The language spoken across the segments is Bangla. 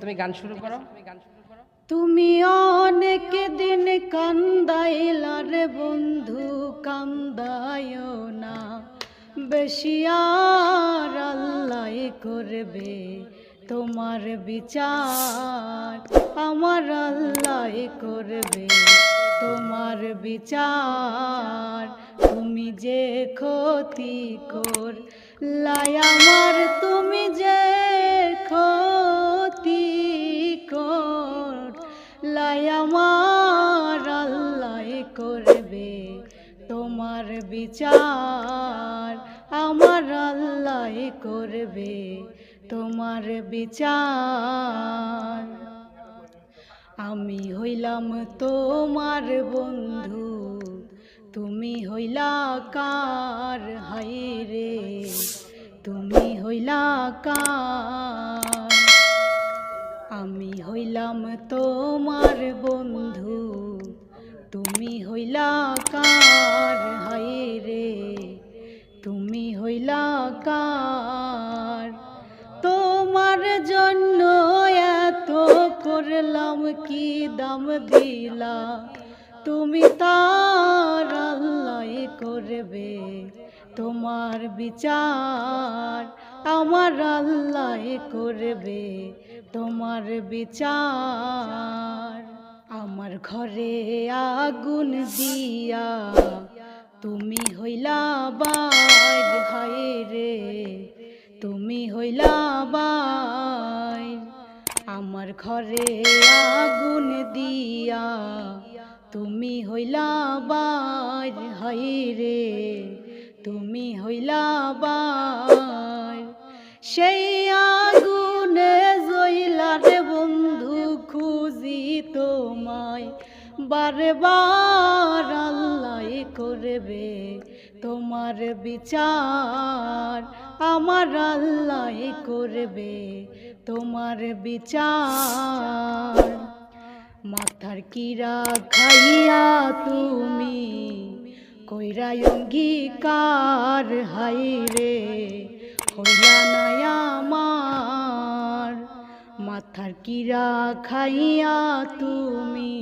তুমি গান শুরু করো। তুমি অনেক দিন কান্দাইলা রে বন্ধু, কান্দায়ও না বেশি, আর আল্লাহ করবে তোমার বিচার, আমার আল্লাহ করবে তোমার বিচার। তুমি যে ক্ষতি করলাই আমার, তুমি যে ক্ষতি করলাই আমার, আল্লাহ করবে তোমার বিচার, আমার আল্লাহ করবে তোমার বিচার। আমি হইলাম তোমার বন্ধু, তুমি হইলা কার, হায় রে তুমি হইলা কার। আমি হইলাম তোমার বন্ধু, তুমি হইলা কার, হায় রে তুমি হইলা কার। তোমার জন্য এত করলাম, কি দাম দিলা তুমি তার, আল্লাহ করবে তোমার বিচার, আমার আল্লাহ করবে তোমার বিচার। আমার ঘরে আগুন দিয়া তুমি হইলা বাইর, হায় রে তুমি হইলা বাইর। আমার ঘরে আগুন দিয়া তুমি হইলা বাইর, হায় রে তুমি হইলা বাইর। সেই আগুনে জ্বইলা রে বন্ধু, খুঁজি তোমায় বারে বার, আল্লাহ করবে তোমার বিচার, আমার আল্লাহ করবে তোমার বিচার। মাথার কিরা খাইয়া তুমি কইরা অঙ্গীকার, হায় রে হইলা না আমার। মাথার কিরা খাইয়া তুমি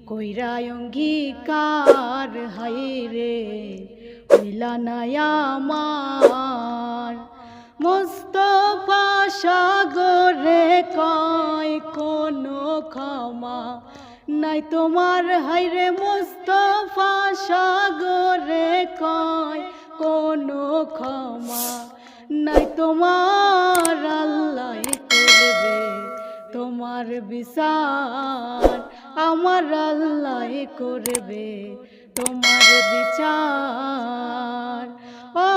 কইরা অঙ্গীকার, হায় রে হইলা না আমার। মুস্তাফা সাগরে কয় কোনো ক্ষমা নাই তোমার, হায় রে মুস্তাফা সাগরে কয় কোনো ক্ষমা নাই তোমার, আল্লাহ করবে তোমার বিচার, আমার আল্লাহ করবে তোমার বিচার।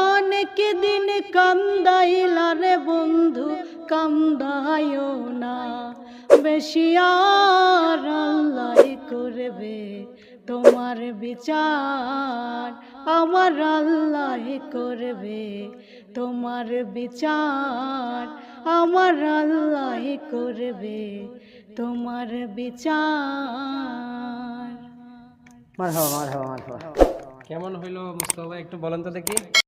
অনেক দিন কান্দাইলা রে বন্ধু, কান্দায়ও না বেশি, আর আল্লাহ করবে তোমার বিচার, আমার আল্লাহ করবে তোমার বিচার, আমার আল্লাহ করবে তোমার বিচার। মারহাবা মারহাবা মারহাবা। কেমন হইলো মুস্তাফা ভাই, একটু বলেন তো দেখি।